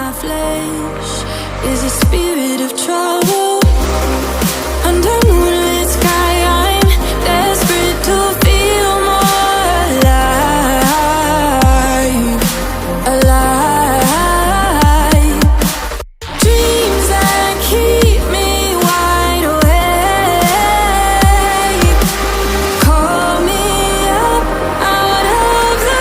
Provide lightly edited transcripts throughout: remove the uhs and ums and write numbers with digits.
my flesh is a spirit of trouble. Under moonlit sky, I'm desperate to feel more alive, alive. Dreams that keep me wide awake. Call me up out of the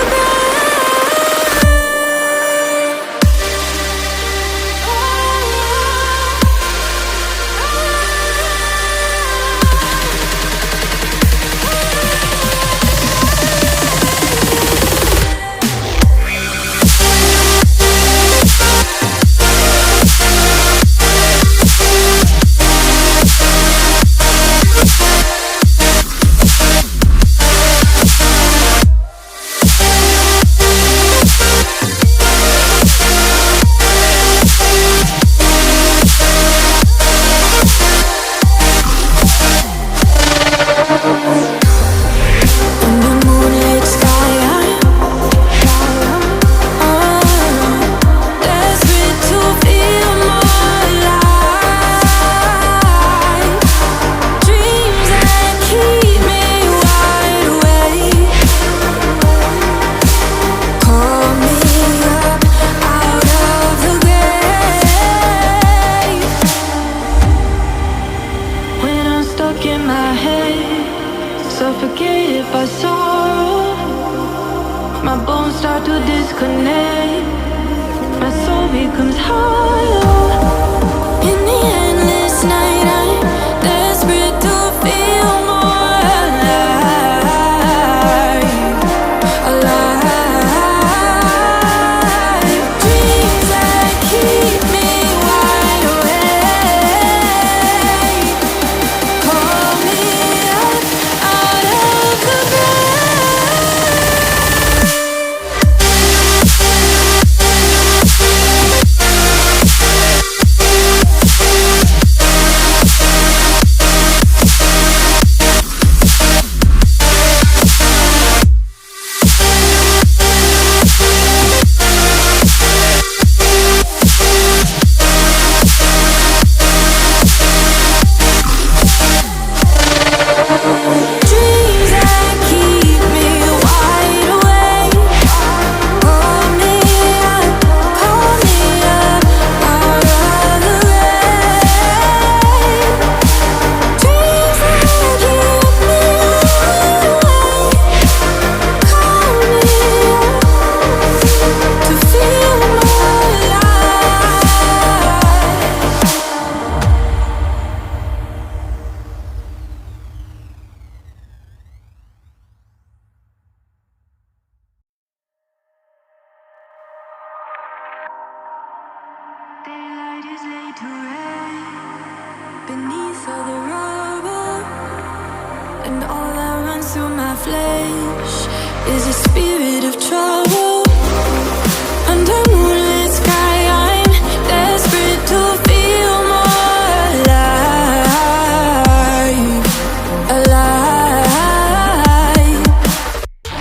suffocated by sorrow. My bones start to disconnect. My soul becomes hollow. In the endless night, I'm desperate to feel more alive, alive. Dreams that keep me wide awake. Call me up out of the daylight is laid to rest beneath all the rubble, and all that runs through my flesh is a spirit of trouble. Under moonlit sky, I'm desperate to feel more alive, alive.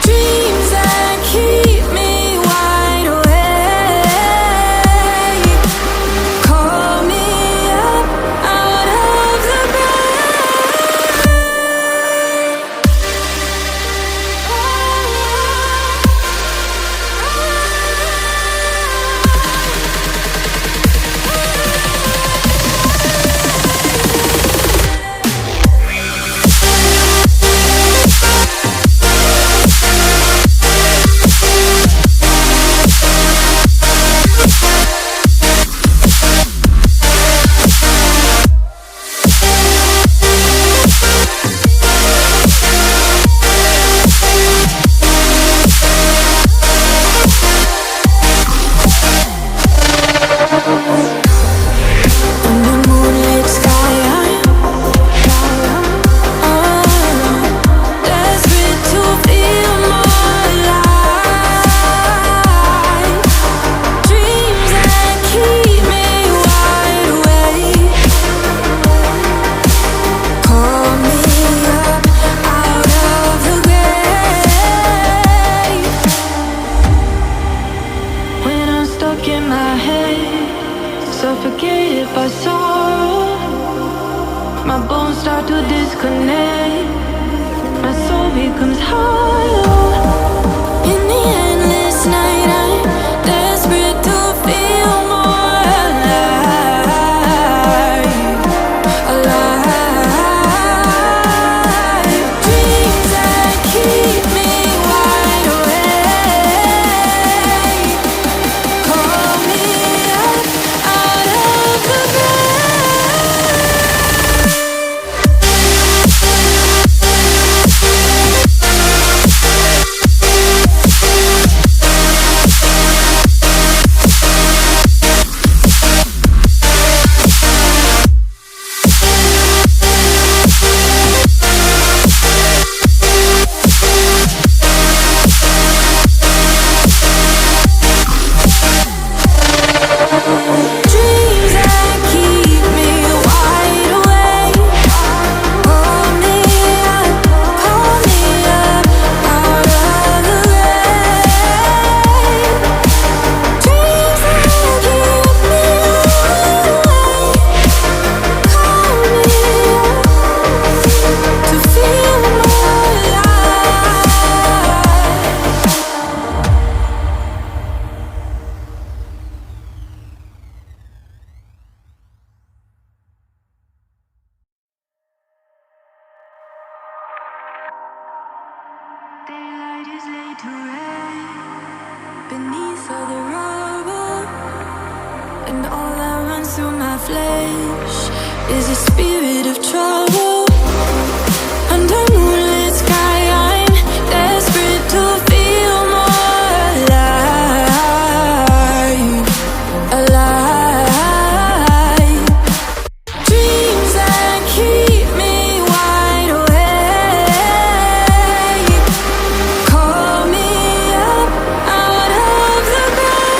Dreams that keep me wide awake. Call me up out of the by sorrow, my bones start to disconnect. My soul becomes hollow. In the endless night, I'm desperate to feel more alive. Alive. Dreams that keep me wide awake. Call me up out of the daylight is laid to rest beneath all the rubble, and all that runs through my flesh is a spirit of trouble. Under moonlit sky, I'm desperate to feel more alive. Alive. Dreams that keep me wide awake. Call me up out of the bed.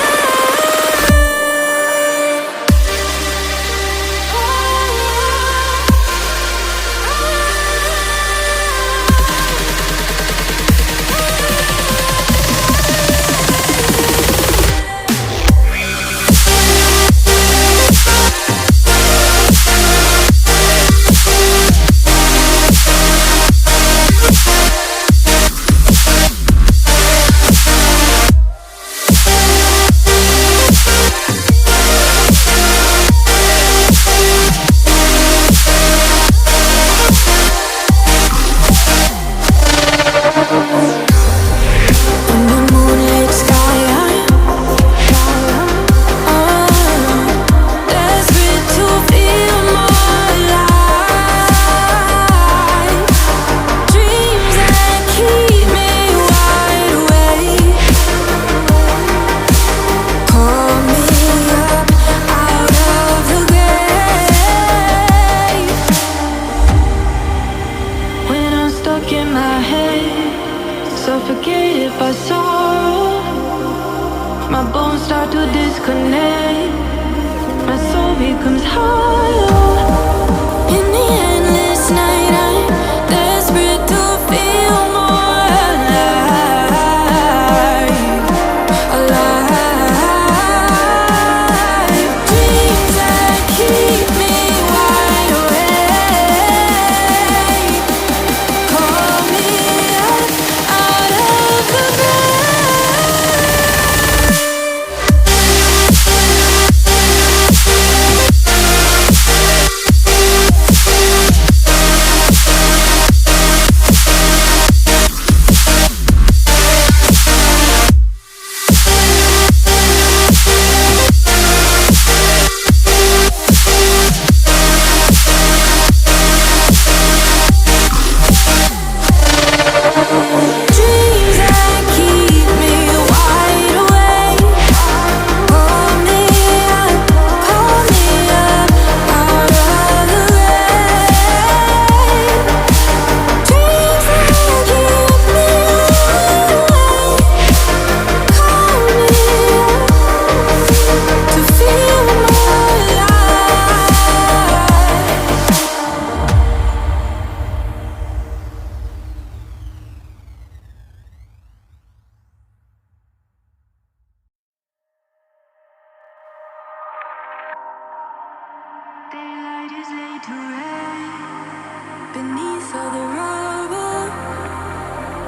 to red beneath all the rubble,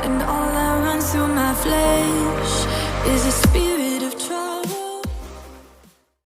and all that runs through my flesh is a spirit.